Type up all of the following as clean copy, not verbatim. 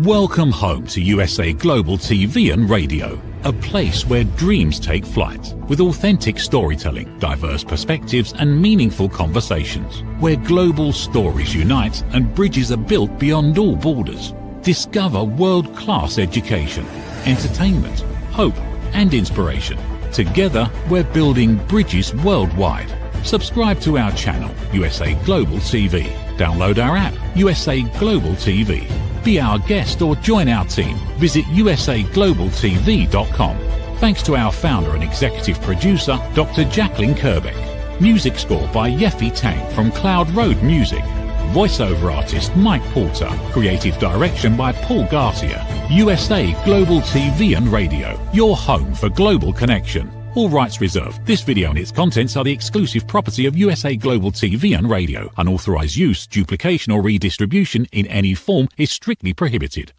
Welcome home to USA Global TV and Radio, a place where dreams take flight, with authentic storytelling, diverse perspectives and meaningful conversations, where global stories unite and bridges are built beyond all borders. Discover world-class education, entertainment, hope and inspiration. Together, we're building bridges worldwide. Subscribe to our channel, USA Global TV. Download our app, USA Global TV. Be our guest or join our team. Visit usaglobaltv.com. Thanks to our founder and executive producer, Dr. Jacqueline Kerbeck. Music score by Yeffy Tang from Cloud Road Music. Voiceover artist Mike Porter. Creative direction by Paul Garcia. USA Global TV and Radio. Your home for global connection. All rights reserved. This video and its contents are the exclusive property of USA Global TV and Radio. Unauthorized use, duplication or redistribution in any form is strictly prohibited.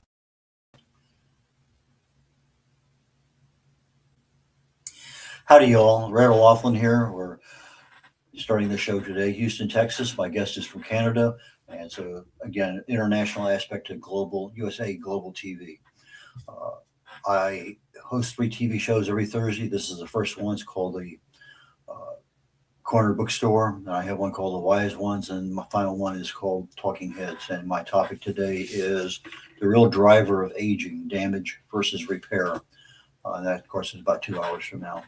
Howdy y'all, Randall Laughlin here. We're starting the show today, Houston, Texas. My guest is from Canada. And so again, international aspect of global, USA Global TV. I host 3 TV shows every Thursday. This is the first one. It's called the Corner Bookstore. And I have one called The Wise Ones, and my final one is called Talking Heads. And my topic today is the real driver of aging, damage versus repair. And that, of course, is about 2 hours from now.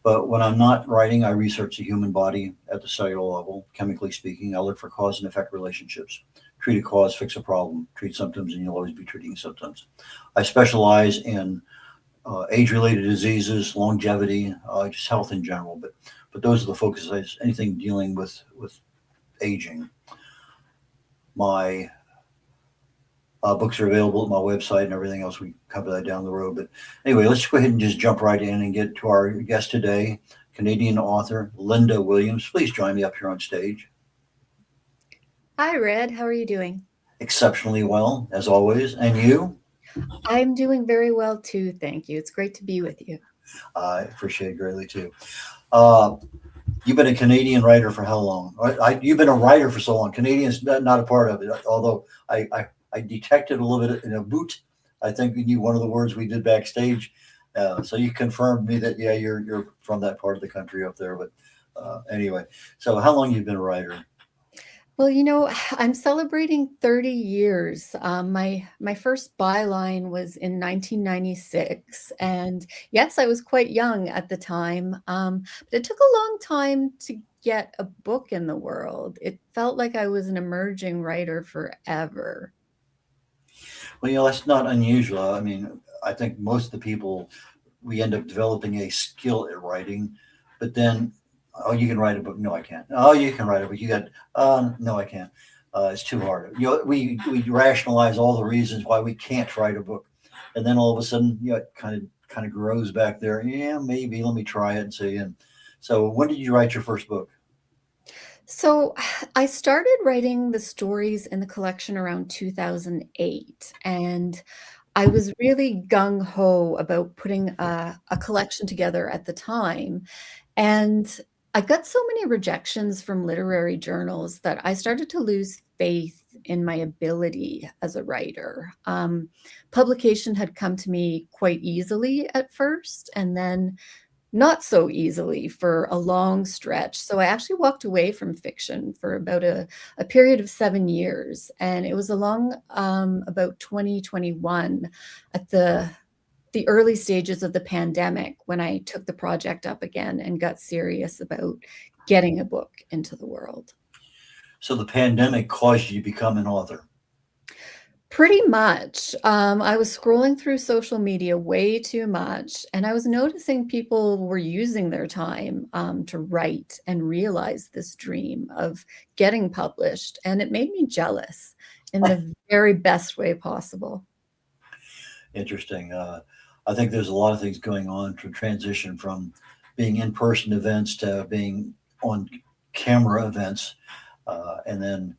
But when I'm not writing, I research the human body at the cellular level, chemically speaking. I look for cause and effect relationships. Treat a cause, fix a problem. Treat symptoms, and you'll always be treating symptoms. I specialize in age-related diseases, longevity, just health in general. But those are the focuses. Anything dealing with aging. My books are available at my website and everything else. We cover that down the road. But anyway, let's go ahead and just jump right in and get to our guest today, Canadian author Lynda Williams. Please join me up here on stage. Hi, Red. How are you doing? Exceptionally well, as always. And you? I'm doing very well, too. Thank you. It's great to be with you. I appreciate it greatly, too. You've been a Canadian writer for how long? You've been a writer for so long. Canadian's not a part of it, although I detected a little bit in a boot. I think we knew one of the words we did backstage. So you confirmed me that, yeah, you're from that part of the country up there. But anyway, so how long you've been a writer? Well, you know, I'm celebrating 30 years. My first byline was in 1996. And yes, I was quite young at the time. But it took a long time to get a book in the world. It felt like I was an emerging writer forever. Well, you know, that's not unusual. I mean, I think most of the people, we end up developing a skill at writing, but then, oh, you can write a book. No, I can't. Oh, you can write a book. You got, no, I can't. It's too hard. You know, we rationalize all the reasons why we can't write a book. And then all of a sudden, you know, it kind of grows back there. Yeah, maybe let me try it and see. And so when did you write your first book? So I started writing the stories in the collection around 2008, and I was really gung-ho about putting a collection together at the time. And I got so many rejections from literary journals that I started to lose faith in my ability as a writer. Publication had come to me quite easily at first, and then not so easily for a long stretch. So I actually walked away from fiction for about a period of 7 years. And it was along about 2021 at the early stages of the pandemic when I took the project up again and got serious about getting a book into the world. So the pandemic caused you to become an author. Pretty much. I was scrolling through social media way too much, and I was noticing people were using their time to write and realize this dream of getting published, and it made me jealous in the very best way possible. Interesting. I think there's a lot of things going on to transition from being in-person events to being on camera events, and then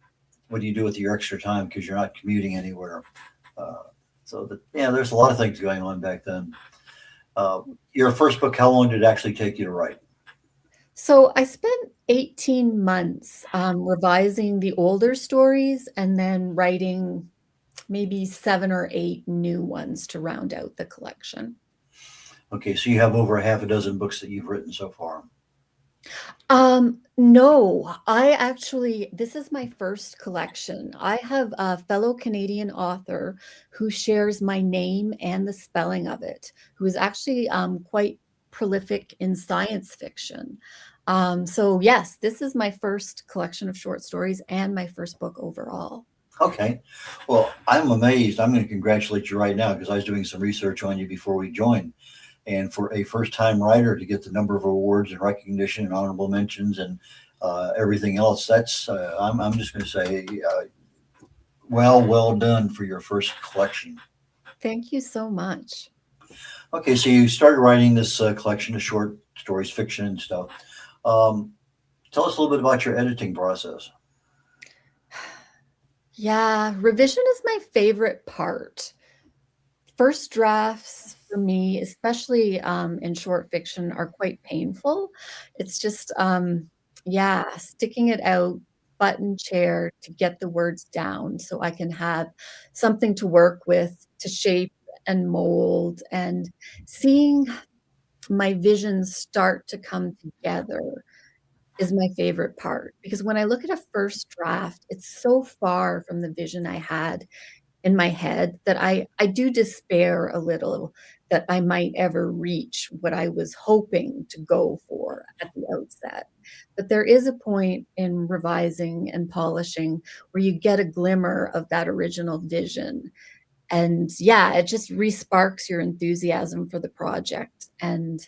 what do you do with your extra time because you're not commuting anywhere? There's a lot of things going on back then. Your first book, how long did it actually take you to write? So I spent 18 months revising the older stories and then writing maybe 7 or 8 new ones to round out the collection. Okay, so you have over a half a dozen books that you've written so far. No, this is my first collection. I have a fellow Canadian author who shares my name and the spelling of it, who is actually quite prolific in science fiction. So yes, this is my first collection of short stories and my first book overall. Okay, well, I'm amazed. I'm going to congratulate you right now because I was doing some research on you before we joined. And for a first-time writer to get the number of awards and recognition and honorable mentions and everything else, that's I'm just going to say, well done for your first collection. Thank you so much. Okay, so you started writing this collection of short stories, fiction and stuff. Tell us a little bit about your editing process. Yeah, revision is my favorite part. First drafts for me, especially in short fiction, are quite painful. It's just, yeah, sticking it out, button chair to get the words down so I can have something to work with, to shape and mold, and seeing my visions start to come together is my favorite part. Because when I look at a first draft, it's so far from the vision I had in my head that I do despair a little that I might ever reach what I was hoping to go for at the outset. But there is a point in revising and polishing where you get a glimmer of that original vision. And yeah, it just re-sparks your enthusiasm for the project. And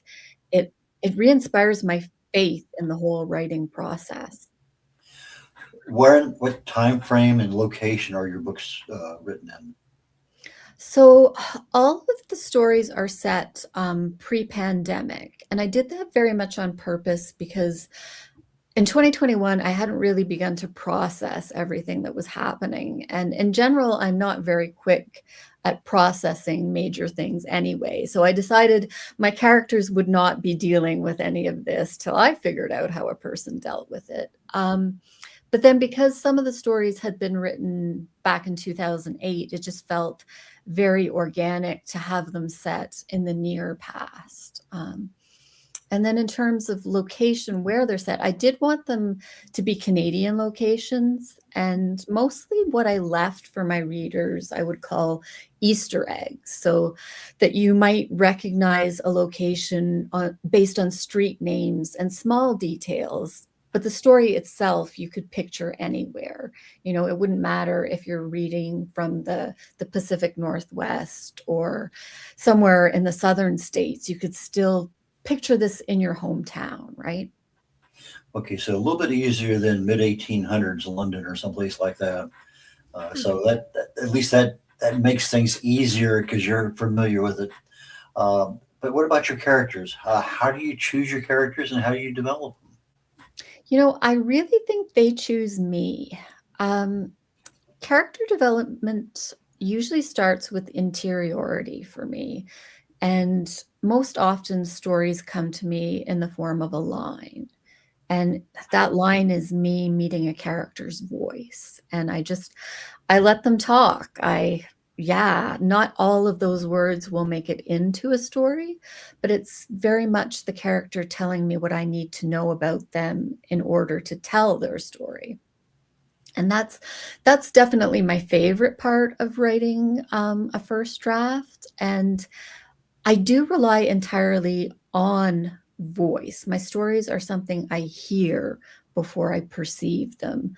it it re-inspires my faith in the whole writing process. What time frame and location are your books written in? So all of the stories are set pre-pandemic, and I did that very much on purpose because in 2021 I hadn't really begun to process everything that was happening. And in general, I'm not very quick at processing major things anyway. So I decided my characters would not be dealing with any of this till I figured out how a person dealt with it. But then because some of the stories had been written back in 2008, it just felt very organic to have them set in the near past. And then in terms of location, where they're set, I did want them to be Canadian locations. And mostly what I left for my readers, I would call Easter eggs, so that you might recognize a location based on street names and small details. But the story itself, you could picture anywhere. You know, it wouldn't matter if you're reading from the Pacific Northwest or somewhere in the southern states. You could still picture this in your hometown, right? Okay, so a little bit easier than mid 1800s London or someplace like that. So that at least that makes things easier because you're familiar with it. But what about your characters? How do you choose your characters and how do you develop them? You know, I really think they choose me. Character development usually starts with interiority for me. And most often, stories come to me in the form of a line. And that line is me meeting a character's voice. And I let them talk. Yeah, not all of those words will make it into a story, but it's very much the character telling me what I need to know about them in order to tell their story. And that's definitely my favorite part of writing a first draft. And I do rely entirely on voice. My stories are something I hear before I perceive them.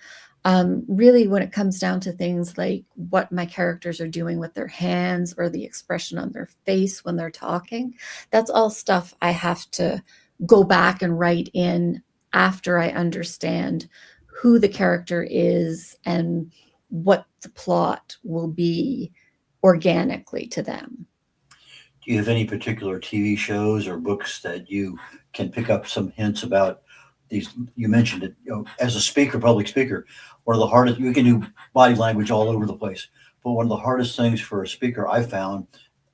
Really, when it comes down to things like what my characters are doing with their hands or the expression on their face when they're talking, that's all stuff I have to go back and write in after I understand who the character is and what the plot will be organically to them. Do you have any particular TV shows or books that you can pick up some hints about these? You mentioned it, as a speaker, public speaker, one of the hardest, you can do body language all over the place, but one of the hardest things for a speaker I found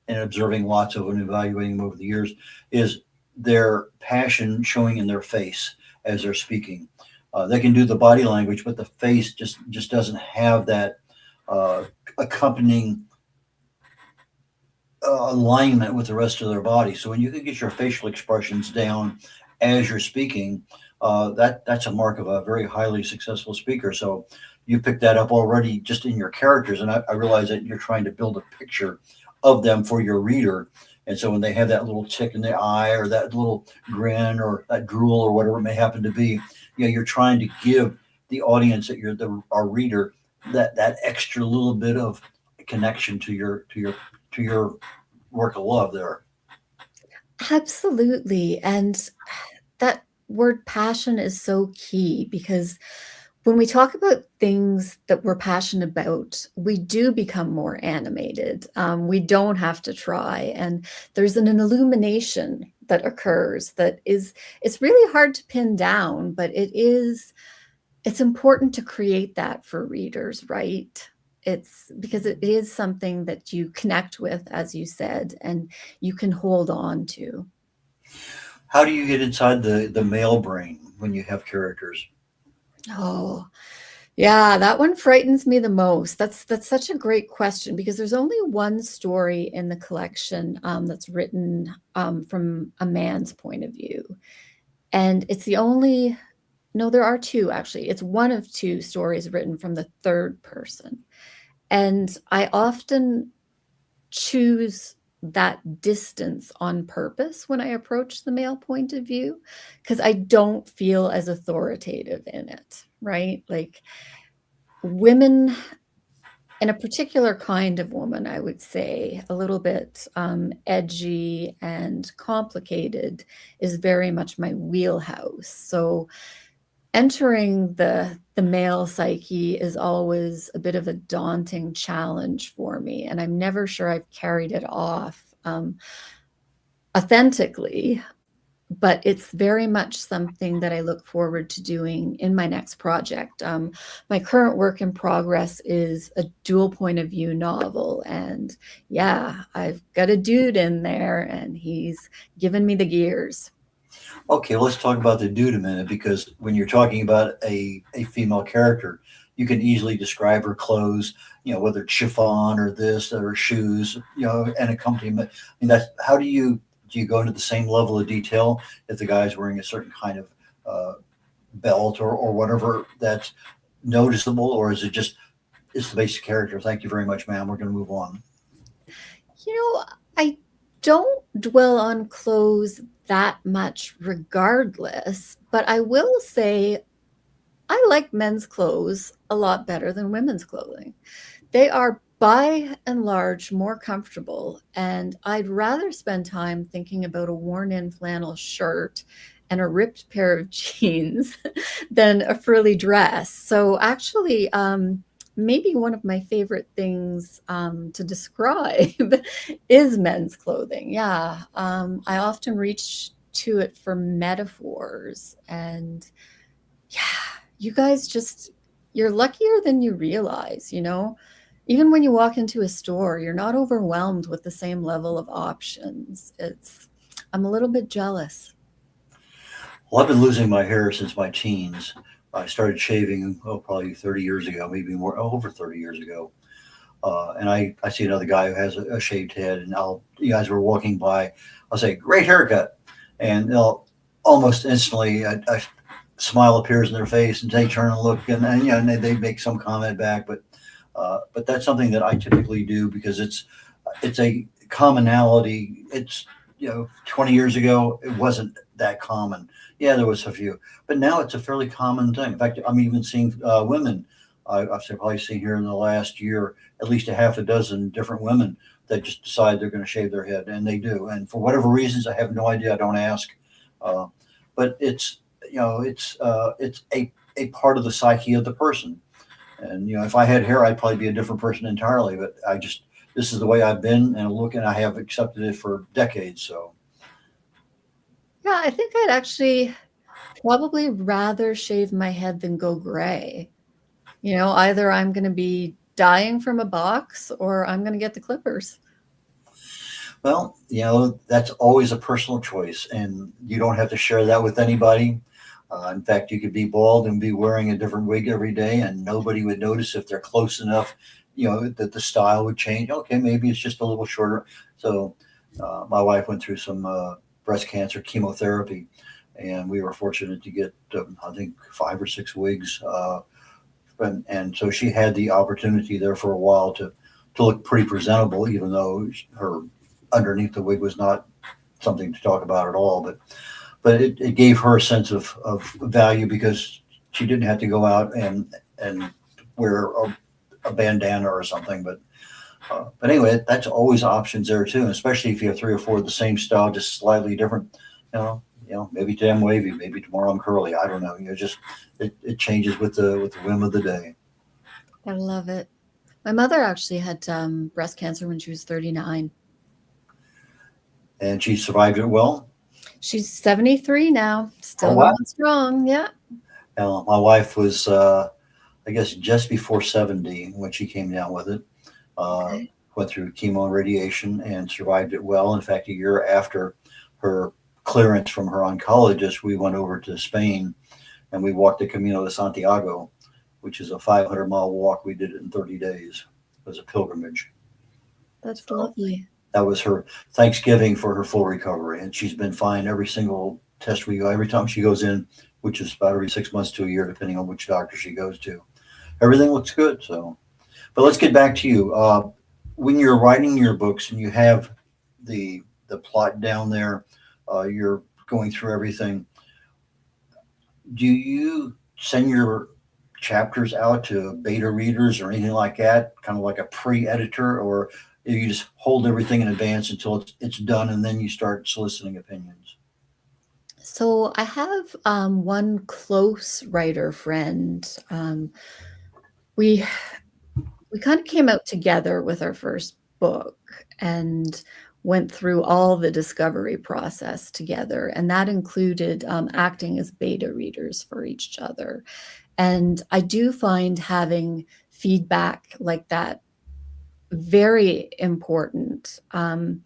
in observing lots of them and evaluating them over the years is their passion showing in their face as they're speaking. They can do the body language, but the face just doesn't have that accompanying alignment with the rest of their body. So when you can get your facial expressions down as you're speaking, that's a mark of a very highly successful speaker. So you picked that up already just in your characters, and I realize that you're trying to build a picture of them for your reader. And so when they have that little tick in the eye or that little grin or that drool or whatever it may happen to be, you're trying to give the audience that our reader that extra little bit of connection to your work of love there. Absolutely. And that word passion is so key because when we talk about things that we're passionate about, we do become more animated. We don't have to try. And there's an illumination that occurs that it's really hard to pin down, but it's important to create that for readers, right? It's because it is something that you connect with, as you said, and you can hold on to. How do you get inside the male brain when you have characters? Oh, yeah, that one frightens me the most. That's such a great question because there's only one story in the collection that's written from a man's point of view. And it's the only, no, there are two actually. It's one of two stories written from the third person. And I often choose that distance on purpose when I approach the male point of view because I don't feel as authoritative in it, right? Like women, and a particular kind of woman, I would say, a little bit edgy and complicated, is very much my wheelhouse. So entering the male psyche is always a bit of a daunting challenge for me, and I'm never sure I've carried it off authentically, but it's very much something that I look forward to doing in my next project. My current work in progress is a dual point of view novel, and yeah, I've got a dude in there, and he's given me the gears. Okay, let's talk about the dude a minute because when you're talking about a female character, you can easily describe her clothes, whether it's chiffon or this or shoes, and accompaniment. I mean, that's how do you go into the same level of detail if the guy's wearing a certain kind of belt or whatever that's noticeable, or is it just it's the basic character? Thank you very much, ma'am. We're going to move on. I don't dwell on clothes that much regardless, but I will say I like men's clothes a lot better than women's clothing. They are by and large more comfortable, and I'd rather spend time thinking about a worn-in flannel shirt and a ripped pair of jeans than a frilly dress. So actually, maybe one of my favorite things to describe is men's clothing. Yeah, I often reach to it for metaphors, and yeah, you guys you're luckier than you realize. Even when you walk into a store, you're not overwhelmed with the same level of options. I'm a little bit jealous. Well, I've been losing my hair since my teens. I started shaving, probably 30 years ago, maybe more, over 30 years ago. And I see another guy who has a shaved head, and you guys were walking by, I'll say, great haircut. And they'll almost instantly, a smile appears in their face and they turn and look and they make some comment back. But that's something that I typically do because it's a commonality. It's, 20 years ago, it wasn't that common. Yeah, there was a few, but now it's a fairly common thing. In fact, I'm even seeing women. I've probably seen here in the last year at least a half a dozen different women that just decide they're going to shave their head, and they do. And for whatever reasons, I have no idea. I don't ask. But it's a part of the psyche of the person. And if I had hair, I'd probably be a different person entirely. But this is the way I've been and I have accepted it for decades. So Yeah, I think I'd actually probably rather shave my head than go gray. Either I'm going to be dying from a box or I'm going to get the clippers. well, that's always a personal choice, and you don't have to share that with anybody. In fact, you could be bald and be wearing a different wig every day, and nobody would notice if they're close enough that the style would change. Okay, maybe it's just a little shorter. So my wife went through some breast cancer chemotherapy, and we were fortunate to get, I think, 5 or 6 wigs. And so she had the opportunity there for a while to look pretty presentable, even though her underneath the wig was not something to talk about at all. But it gave her a sense of value because she didn't have to go out and wear a bandana or something. But anyway, that's always options there too, and especially if you have 3 or 4 of the same style, just slightly different. Maybe today I'm wavy, maybe tomorrow I'm curly. I don't know. Just it changes with the whim of the day. I love it. My mother actually had breast cancer when she was 39. And she survived it well. She's 73 now, still wow. going strong. Yeah. My wife was, I guess, just before 70 when she came down with it. Okay. Went through chemo and radiation and survived it well. In fact, a year after her clearance from her oncologist, we went over to Spain and we walked the Camino de Santiago, which is a 500-mile walk. We did it in 30 days. It was a pilgrimage. That's lovely. That was her Thanksgiving for her full recovery. And she's been fine every single test we go, every time she goes in, which is about every 6 months to a year, depending on which doctor she goes to. Everything looks good. So, but let's get back to you. When you're writing your books and you have the plot down there, you're going through everything. Do you send your chapters out to beta readers or anything like that, kind of like a pre-editor, or you just hold everything in advance until it's done and then you start soliciting opinions? So I have one close writer friend. We kind of came out together with our first book and went through all the discovery process together. And that included acting as beta readers for each other. And I do find having feedback like that very important. And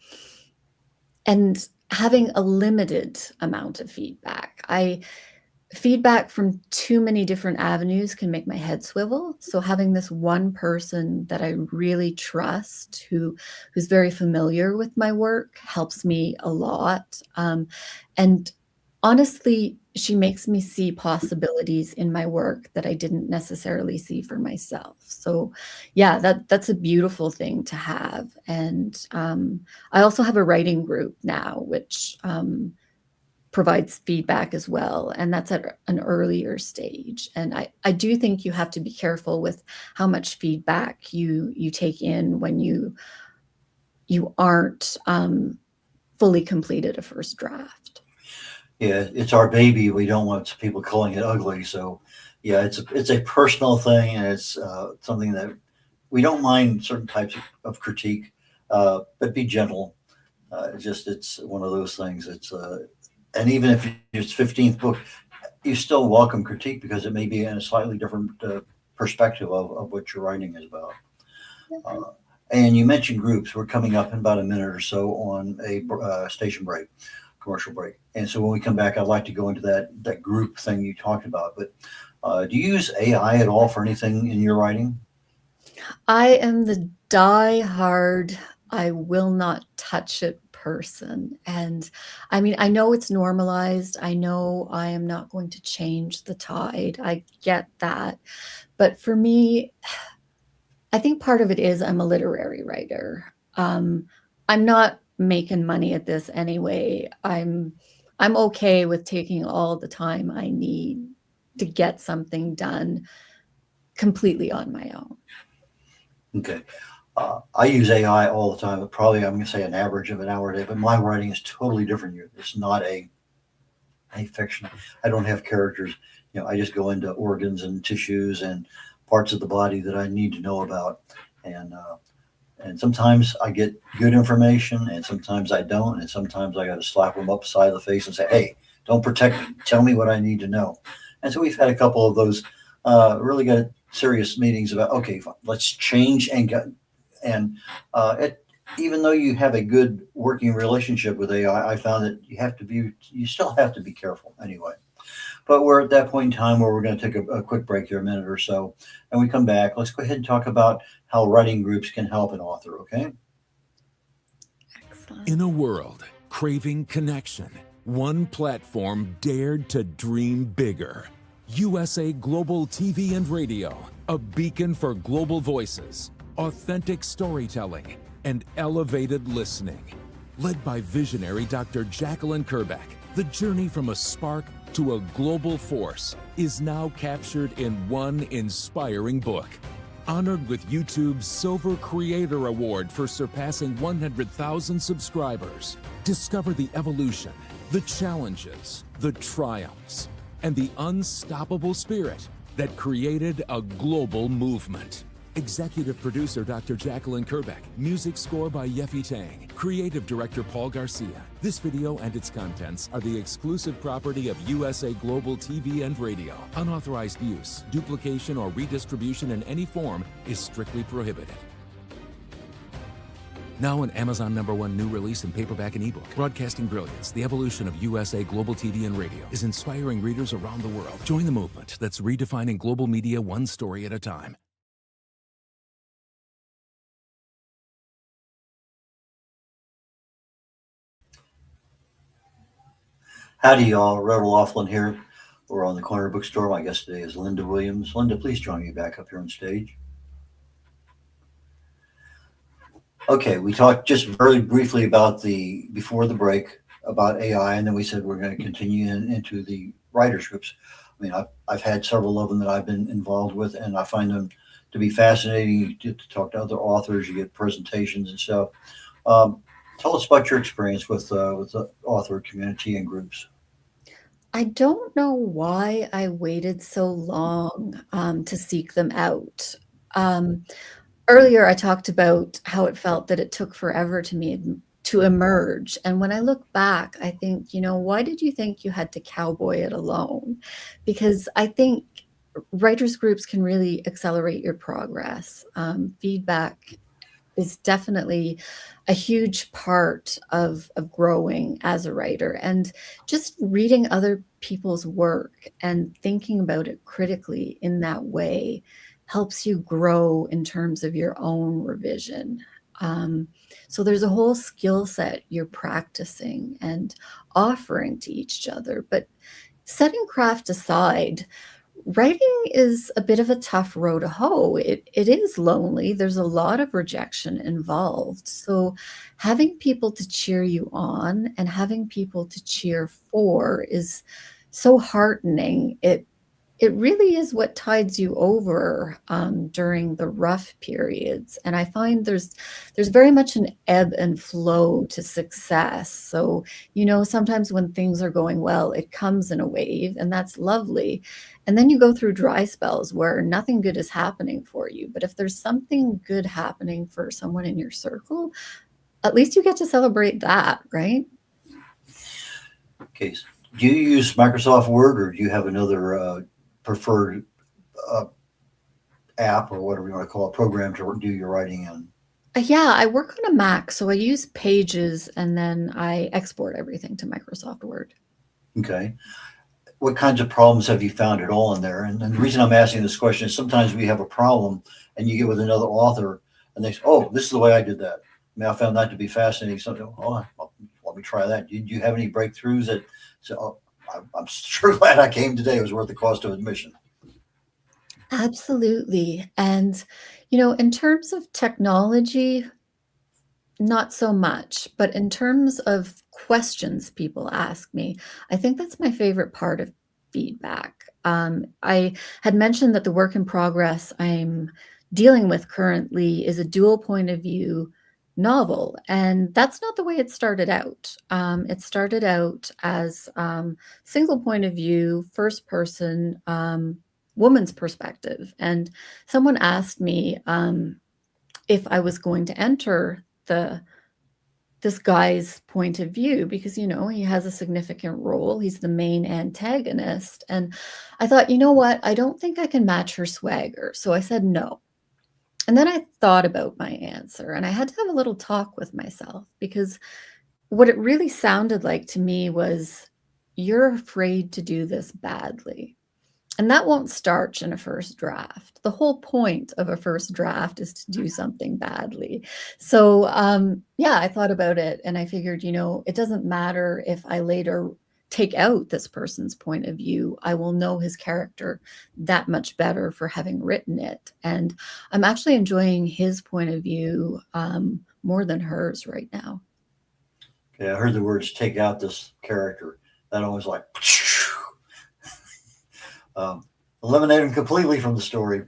having a limited amount of feedback. Feedback from too many different avenues can make my head swivel. So having this one person that I really trust, who's very familiar with my work, helps me a lot. And honestly, she makes me see possibilities in my work that I didn't necessarily see for myself. So yeah, that's a beautiful thing to have. And I also have a writing group now, which provides feedback as well. And that's at an earlier stage. And I do think you have to be careful with how much feedback you take in when you aren't fully completed a first draft. Yeah, it's our baby. We don't want people calling it ugly. So yeah, it's a personal thing, and it's something that we don't mind certain types of critique, but be gentle. It's one of those things. And even if it's 15th book, you still welcome critique because it may be in a slightly different perspective of what your writing is about. And you mentioned groups. We're coming up in about a minute or so on a station break, commercial break. And so when we come back, I'd like to go into that group thing you talked about. But do you use AI at all for anything in your writing? I am the die-hard, I will not touch it person. And I mean, I know it's normalized. I know I am not going to change the tide. I get that. But for me, I think part of it is I'm a literary writer. I'm not making money at this anyway. I'm okay with taking all the time I need to get something done completely on my own. Okay. I use AI all the time, but probably I'm going to say an average of an hour a day, but my writing is totally different. It's not a fiction. I don't have characters. I just go into organs and tissues and parts of the body that I need to know about. And sometimes I get good information and sometimes I don't. And sometimes I got to slap them upside the face and say, hey, don't protect me. Tell me what I need to know. And so we've had a couple of those really got serious meetings about, okay, fine, let's change and even though you have a good working relationship with AI, I found that you still have to be careful anyway. But we're at that point in time where we're going to take a quick break here, a minute or so. And we come back. Let's go ahead and talk about how writing groups can help an author, okay? Excellent. In a world craving connection, one platform dared to dream bigger. USA Global TV and Radio, a beacon for global voices, authentic storytelling, and elevated listening. Led by visionary Dr. Jacqueline Kerbeck, the journey from a spark to a global force is now captured in one inspiring book. Honored with YouTube's Silver Creator Award for surpassing 100,000 subscribers. Discover the evolution, the challenges, the triumphs, and the unstoppable spirit that created a global movement. Executive producer Dr. Jacqueline Kerbeck, music score by Yeffy Tang, creative director Paul Garcia. This video and its contents are the exclusive property of USA Global TV and Radio. Unauthorized use, duplication, or redistribution in any form is strictly prohibited. Now an Amazon #1 new release in paperback and ebook. Broadcasting Brilliance, the evolution of USA Global TV and Radio, is inspiring readers around the world. Join the movement that's redefining global media one story at a time. Howdy, y'all. Red Laughlin here. We're on the Corner Bookstore. My guest today is Lynda Williams. Lynda, please join me back up here on stage. Okay, we talked just very briefly about before the break, about AI, and then we said we're going to continue into the writers groups. I mean, I've had several of them that I've been involved with, and I find them to be fascinating. You get to talk to other authors, you get presentations and stuff. Tell us about your experience with the author community and groups. I don't know why I waited so long to seek them out. Earlier, I talked about how it felt that it took forever to emerge. And when I look back, I think, why did you think you had to cowboy it alone? Because I think writers groups can really accelerate your progress. Feedback is definitely a huge part of growing as a writer, and just reading other people's work and thinking about it critically in that way helps you grow in terms of your own revision. So there's a whole skill set you're practicing and offering to each other. But setting craft aside, writing is a bit of a tough row to hoe. It is lonely. There's a lot of rejection involved. So having people to cheer you on and having people to cheer for is so heartening. It really is what tides you over during the rough periods. And I find there's very much an ebb and flow to success. So, sometimes when things are going well, it comes in a wave, and that's lovely. And then you go through dry spells where nothing good is happening for you. But if there's something good happening for someone in your circle, at least you get to celebrate that, right? Okay, so do you use Microsoft Word, or do you have another preferred app, or whatever you want to call it, program to do your writing in? Yeah, I work on a Mac, so I use Pages, and then I export everything to Microsoft Word. Okay. What kinds of problems have you found at all in there? And the reason I'm asking this question is sometimes we have a problem and you get with another author and they say, oh, this is the way I did that. I mean, I found that to be fascinating. So, well, let me try that. Did you have any breakthroughs that, so I'm sure glad I came today. It was worth the cost of admission. Absolutely. And, in terms of technology, not so much, but in terms of questions people ask me, I think that's my favorite part of feedback. I had mentioned that the work in progress I'm dealing with currently is a dual point of view novel, and that's not the way it started out. It started out as single point of view, first person, woman's perspective. And someone asked me if I was going to enter this guy's point of view because, he has a significant role. He's the main antagonist. And I thought, you know what? I don't think I can match her swagger. So I said no. And then I thought about my answer, and I had to have a little talk with myself, because what it really sounded like to me was you're afraid to do this badly. And that won't start in a first draft. The whole point of a first draft is to do something badly. So, yeah, I thought about it and I figured, it doesn't matter if I later take out this person's point of view. I will know his character that much better for having written it. And I'm actually enjoying his point of view more than hers right now. Okay, I heard the words "take out this character." That always like eliminate him completely from the story.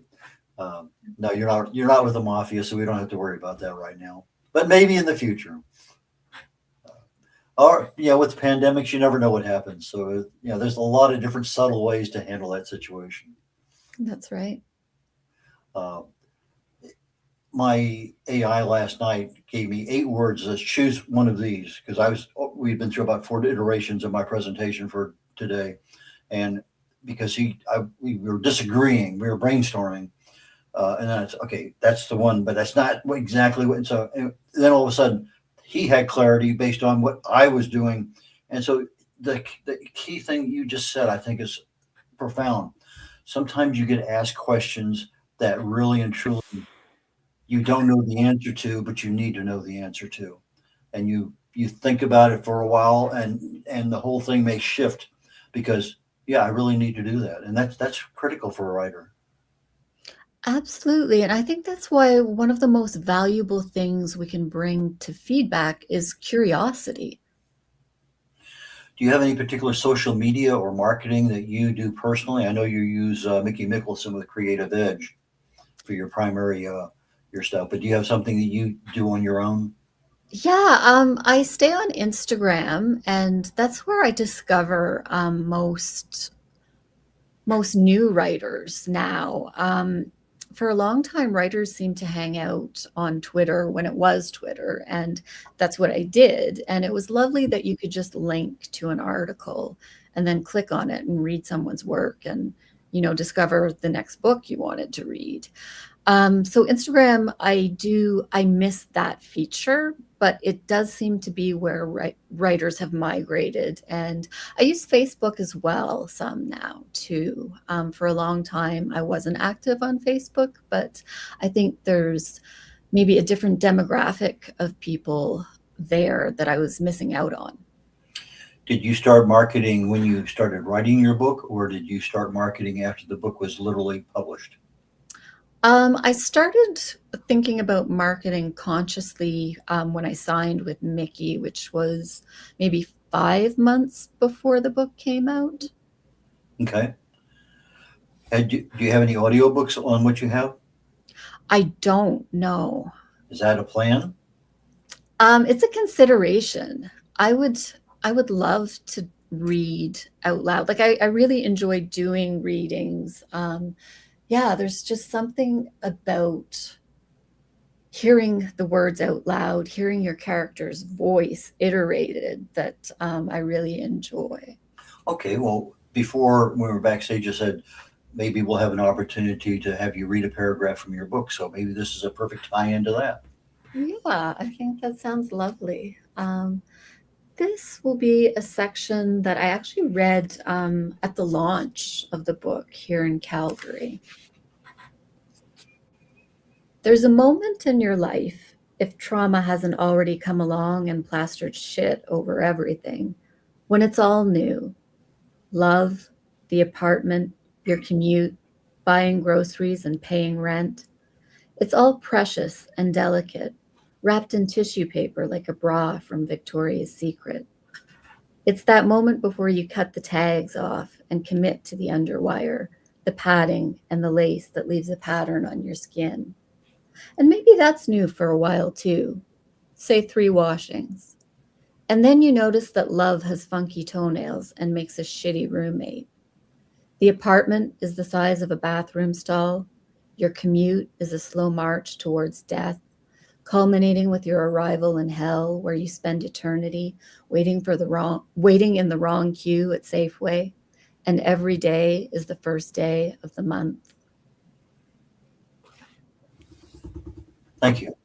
No, you're not with the mafia, so we don't have to worry about that right now. But maybe in the future. Or with pandemics, you never know what happens. So there's a lot of different subtle ways to handle that situation. That's right. My AI last night gave me 8 words. Let's choose one of these because we've been through about 4 iterations of my presentation for today, and because we were disagreeing, we were brainstorming, and then it's okay. That's the one, but that's not exactly what. So and then all of a sudden, he had clarity based on what I was doing, and so the key thing you just said, I think, is profound. Sometimes you get asked questions that really and truly you don't know the answer to, but you need to know the answer to, and you think about it for a while, and the whole thing may shift because I really need to do that, and that's critical for a writer. Absolutely. And I think that's why one of the most valuable things we can bring to feedback is curiosity. Do you have any particular social media or marketing that you do personally? I know you use Mickey Mickelson with Creative Edge for your primary your stuff, but do you have something that you do on your own? Yeah, I stay on Instagram, and that's where I discover most new writers now. For a long time, writers seemed to hang out on Twitter when it was Twitter, and that's what I did. And it was lovely that you could just link to an article and then click on it and read someone's work and, discover the next book you wanted to read. So Instagram, I miss that feature, but it does seem to be where writers have migrated. And I use Facebook as well, some now too. For a long time, I wasn't active on Facebook, but I think there's maybe a different demographic of people there that I was missing out on. Did you start marketing when you started writing your book, or did you start marketing after the book was literally published? I started thinking about marketing consciously when I signed with Mickey, which was maybe 5 months before the book came out. Okay. And do you have any audiobooks on what you have? I don't know. Is that a plan? It's a consideration. I would love to read out loud. Like I really enjoy doing readings. Yeah, there's just something about hearing the words out loud, hearing your character's voice iterated that I really enjoy. Okay. Well, before when we were backstage, you said maybe we'll have an opportunity to have you read a paragraph from your book. So maybe this is a perfect tie into that. Yeah, I think that sounds lovely. This will be a section that I actually read at the launch of the book here in Calgary. There's a moment in your life, if trauma hasn't already come along and plastered shit over everything, when it's all new. Love, the apartment, your commute, buying groceries and paying rent. It's all precious and delicate, wrapped in tissue paper like a bra from Victoria's Secret. It's that moment before you cut the tags off and commit to the underwire, the padding and the lace that leaves a pattern on your skin. And maybe that's new for a while too, say 3 washings. And then you notice that love has funky toenails and makes a shitty roommate. The apartment is the size of a bathroom stall. Your commute is a slow march towards death, culminating with your arrival in hell where you spend eternity waiting in the wrong queue at Safeway. And every day is the first day of the month. Thank you.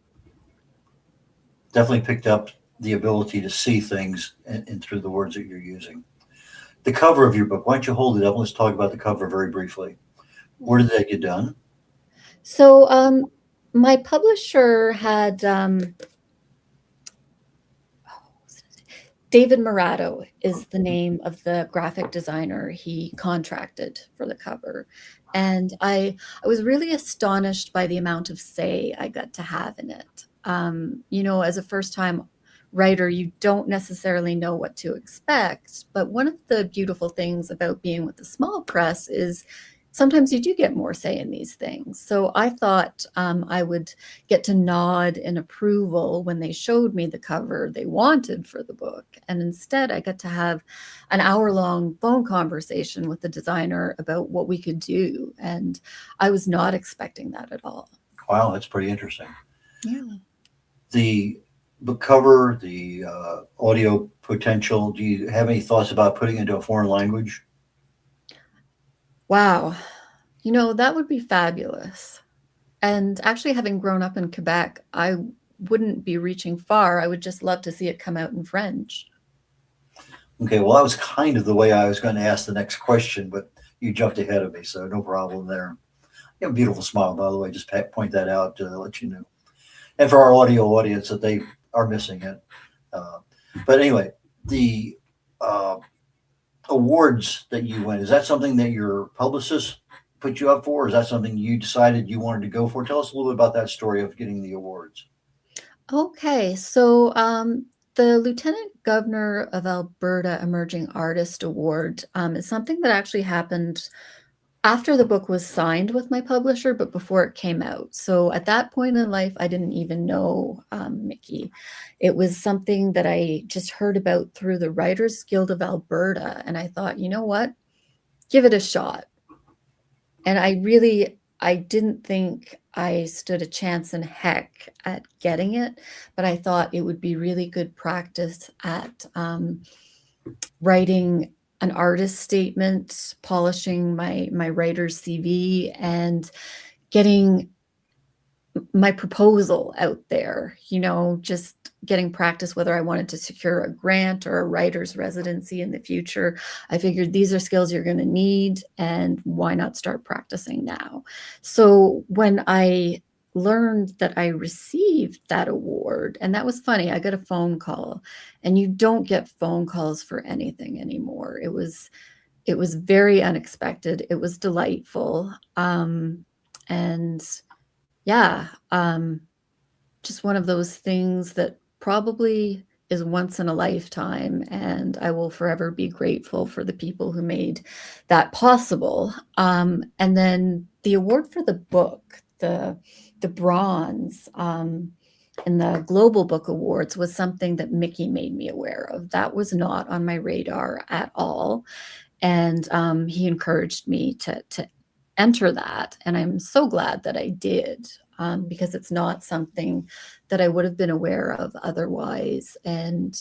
Definitely picked up the ability to see things and through the words that you're using. The cover of your book, why don't you hold it up? Let's talk about the cover very briefly. Where did that get done? So my publisher had David Morato is the name of the graphic designer he contracted for the cover. And I was really astonished by the amount of say I got to have in it. As a first-time writer, you don't necessarily know what to expect. But one of the beautiful things about being with the small press is sometimes you do get more say in these things. So I thought I would get to nod in approval when they showed me the cover they wanted for the book. And instead, I got to have an hour-long phone conversation with the designer about what we could do. And I was not expecting that at all. Wow, that's pretty interesting. Yeah. The book cover, the audio potential, do you have any thoughts about putting it into a foreign language? Wow. That would be fabulous. And actually, having grown up in Quebec, I wouldn't be reaching far. I would just love to see it come out in French. Okay, well, that was kind of the way I was going to ask the next question, but you jumped ahead of me, so no problem there. You have a beautiful smile, by the way. Just point that out to let you know. And for our audio audience that they are missing it. But anyway, the awards that you win, is that something that your publicist put you up for? Or is that something you decided you wanted to go for? Tell us a little bit about that story of getting the awards. Okay, so the Lieutenant Governor of Alberta Emerging Artist Award is something that actually happened after the book was signed with my publisher, but before it came out. So at that point in life, I didn't even know Mickey. It was something that I just heard about through the Writers Guild of Alberta. And I thought, you know what? Give it a shot. And I didn't think I stood a chance in heck at getting it, but I thought it would be really good practice at writing an artist statement, polishing my writer's CV, and getting my proposal out there, just getting practice, whether I wanted to secure a grant or a writer's residency in the future. I figured these are skills you're going to need, and why not start practicing now? So when I learned that I received that award, and that was funny, I got a phone call, and you don't get phone calls for anything anymore. It was very unexpected. It was delightful. And yeah, just one of those things that probably is once in a lifetime, and I will forever be grateful for the people who made that possible. And then the award for the book, the bronze in the Global Book Awards, was something that Mickey made me aware of. That was not on my radar at all. And he encouraged me to enter that. And I'm so glad that I did, because it's not something that I would have been aware of otherwise. And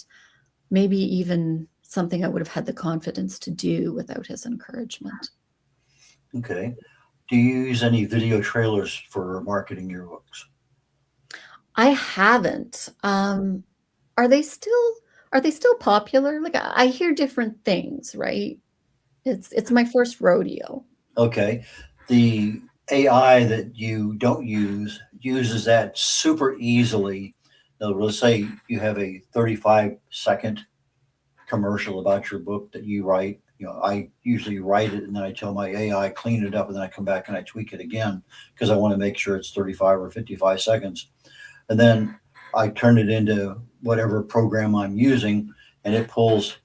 maybe even something I would have had the confidence to do without his encouragement. Okay. Do you use any video trailers for marketing your books? I haven't. Are they still popular? Like, I hear different things, right? It's my first rodeo. Okay. The AI that you don't use uses that super easily. Now, let's say you have a 35-second commercial about your book that you write. I usually write it and then I tell my AI, clean it up, and then I come back and I tweak it again because I want to make sure it's 35 or 55 seconds. And then I turn it into whatever program I'm using, and it pulls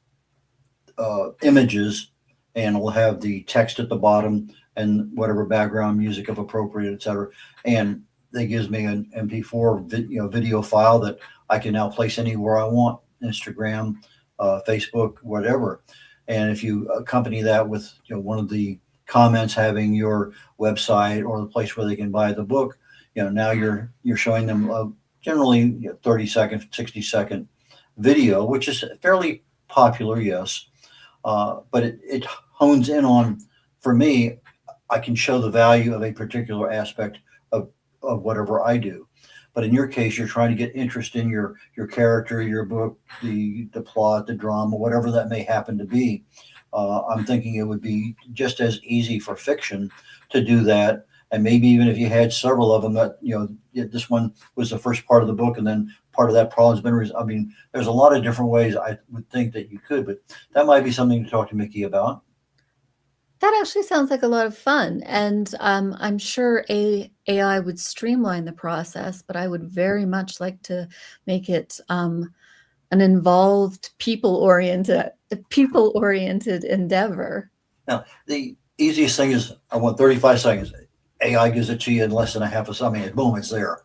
images, and it will have the text at the bottom and whatever background music if appropriate, etc. And that gives me an MP4 video file that I can now place anywhere I want, Instagram, Facebook, whatever. And if you accompany that with one of the comments having your website or the place where they can buy the book, now you're showing them generally 30-second, 60-second video, which is fairly popular, yes. But it hones in on, for me, I can show the value of a particular aspect of whatever I do. But in your case, you're trying to get interest in your character, your book, the plot, the drama, whatever that may happen to be. I'm thinking it would be just as easy for fiction to do that. And maybe even if you had several of them, that, you know, this one was the first part of the book, and then part of that problem's been I mean, there's a lot of different ways I would think that you could, but that might be something to talk to Mickey about. That actually sounds like a lot of fun, and I'm sure AI would streamline the process, but I would very much like to make it an involved, people-oriented endeavor. Now, the easiest thing is I want 35 seconds. AI gives it to you in less than a half a second. I mean, boom, it's there.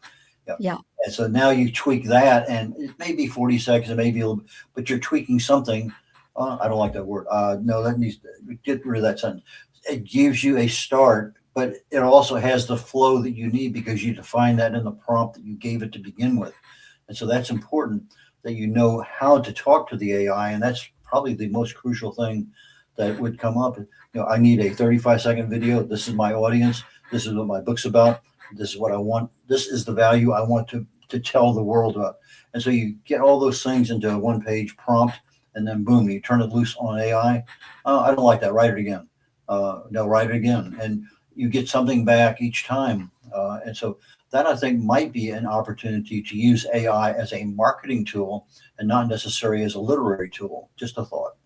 Yeah. And so now you tweak that, and it may be 40 seconds, it may be a little, but you're tweaking something. I don't like that word. No, that needs to get rid of that sentence. It gives you a start, but it also has the flow that you need because you define that in the prompt that you gave it to begin with. And so that's important that you know how to talk to the AI. And that's probably the most crucial thing that would come up. You know, I need a 35-second video. This is my audience. This is what my book's about. This is what I want. This is the value I want to tell the world about. And so you get all those things into a one-page prompt, and then boom, you turn it loose on AI. I don't like that. Write it again. No, write it again. And you get something back each time. And so that, I think, might be an opportunity to use AI as a marketing tool and not necessarily as a literary tool. Just a thought.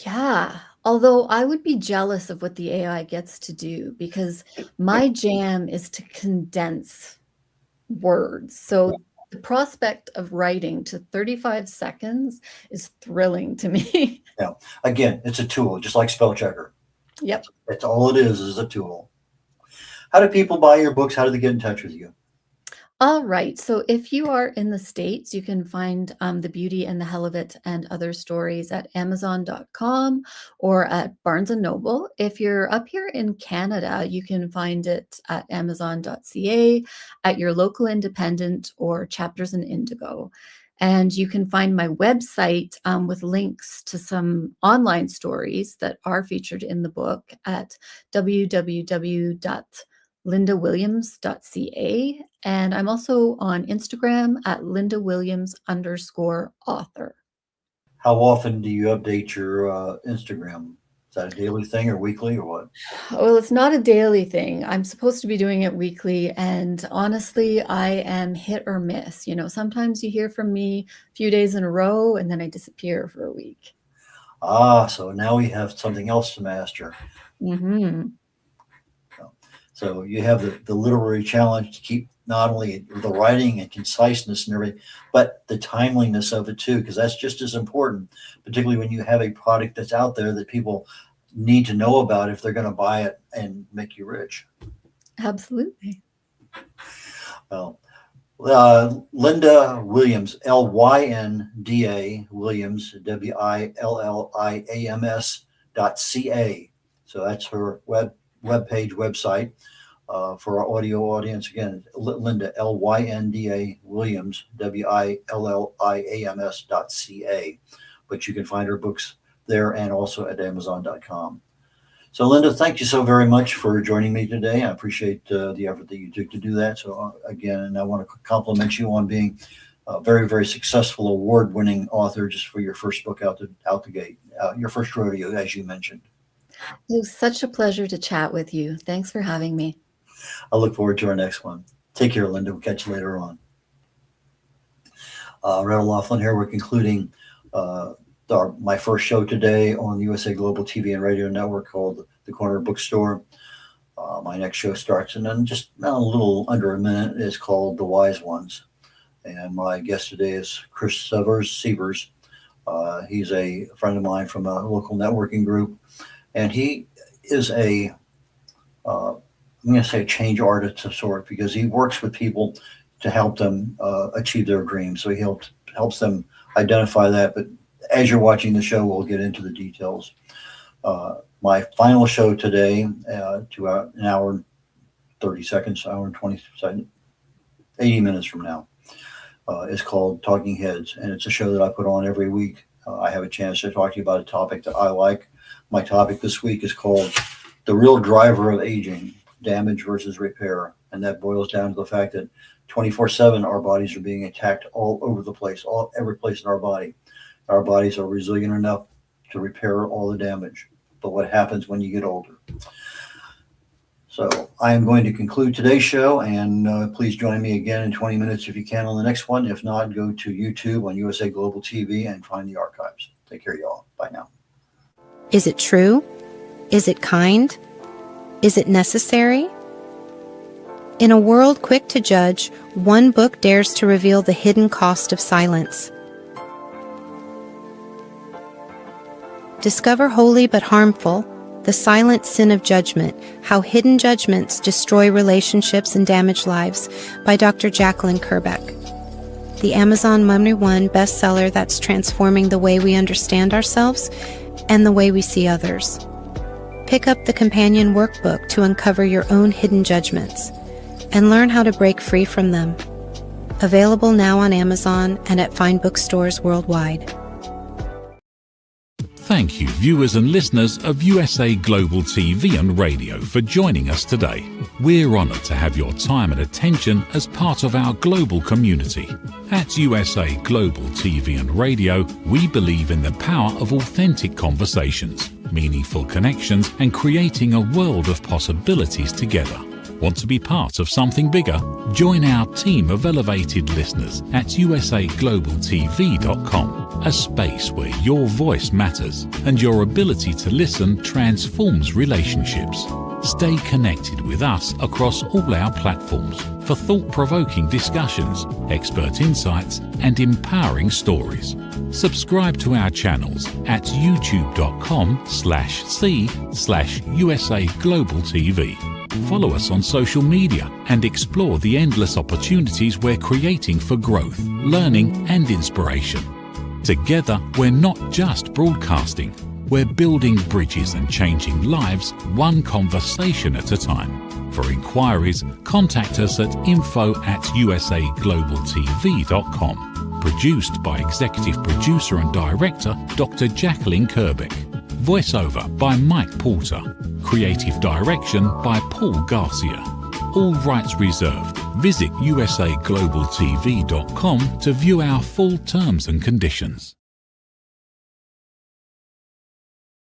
Yeah. Although I would be jealous of what the AI gets to do, because my jam is to condense words. So the prospect of writing to 35 seconds is thrilling to me. Yeah. Again, it's a tool, just like spell checker. Yep. That's all it is a tool. How do people buy your books? How do they get in touch with you? All right. So if you are in the States, you can find The Beauty and the Hell of It and Other Stories at Amazon.com or at Barnes & Noble. If you're up here in Canada, you can find it at Amazon.ca, at your local independent, or Chapters in Indigo. And you can find my website with links to some online stories that are featured in the book at www.lindawilliams.ca. And I'm also on Instagram at LyndaWilliams_author. How often do you update your Instagram? Is that a daily thing or weekly or what? Well, it's not a daily thing. I'm supposed to be doing it weekly. And honestly, I am hit or miss. You know, sometimes you hear from me a few days in a row and then I disappear for a week. So now we have something else to master. Mm-hmm. So you have the literary challenge to keep not only the writing and conciseness and everything, but the timeliness of it too, because that's just as important, particularly when you have a product that's out there that people need to know about if they're going to buy it and make you rich. Absolutely. Well, Lynda Williams, Lynda Williams, WILLIAMS.ca. So that's her website. For our audio audience, again, Lynda, Lynda Williams, WILLIAMS.ca. But you can find her books there and also at Amazon.com. So, Lynda, thank you so very much for joining me today. I appreciate the effort that you took to do that. So, again, I want to compliment you on being a very, very successful, award-winning author just for your first book out the gate, your first rodeo, as you mentioned. It was such a pleasure to chat with you. Thanks for having me. I look forward to our next one. Take care, Lynda. We'll catch you later on. Red Laughlin here. We're concluding my first show today on the USA Global TV and Radio Network called the Corner Bookstore. My next show starts in just a little under a minute. It's called The Wise Ones. And my guest today is Chris Severs. He's a friend of mine from a local networking group. And he is I'm going to say a change artist of sort, because he works with people to help them achieve their dreams. So he helps them identify that. But as you're watching the show, we'll get into the details. My final show today, to an hour and 30 seconds, hour and 20 seconds, 80 minutes from now, is called Talking Heads. And it's a show that I put on every week. I have a chance to talk to you about a topic that I like. My topic this week is called The Real Driver of Aging, Damage versus Repair. And that boils down to the fact that 24/7, our bodies are being attacked all over the place, every place in our body. Our bodies are resilient enough to repair all the damage. But what happens when you get older? So I am going to conclude today's show, and please join me again in 20 minutes if you can on the next one. If not, go to YouTube on USA Global TV and find the archives. Take care, y'all. Bye now. Is it true? Is it kind? Is it necessary? In a world quick to judge, one book dares to reveal the hidden cost of silence. Discover Holy but Harmful: The Silent Sin of Judgment, How Hidden Judgments Destroy Relationships and Damage Lives by Dr. Jacqueline Kerbeck. The Amazon #1 bestseller that's transforming the way we understand ourselves and the way we see others. Pick up the companion workbook to uncover your own hidden judgments and learn how to break free from them. Available now on Amazon and at fine bookstores worldwide. Thank you, viewers and listeners of USA Global TV and Radio, for joining us today. We're honoured to have your time and attention as part of our global community. At USA Global TV and Radio, we believe in the power of authentic conversations, meaningful connections, and creating a world of possibilities together. Want to be part of something bigger? Join our team of elevated listeners at usaglobaltv.com, a space where your voice matters and your ability to listen transforms relationships. Stay connected with us across all our platforms for thought-provoking discussions, expert insights, and empowering stories. Subscribe to our channels at youtube.com/c/USA Global TV. Follow us on social media and explore the endless opportunities we're creating for growth, learning, and inspiration. Together, we're not just broadcasting, we're building bridges and changing lives one conversation at a time. For inquiries, contact us at info@usaglobaltv.com. Produced by Executive Producer and Director Dr. Jacqueline Kerbeck. Voiceover by Mike Porter. Creative direction by Paul Garcia. All rights reserved. Visit usaglobaltv.com to view our full terms and conditions.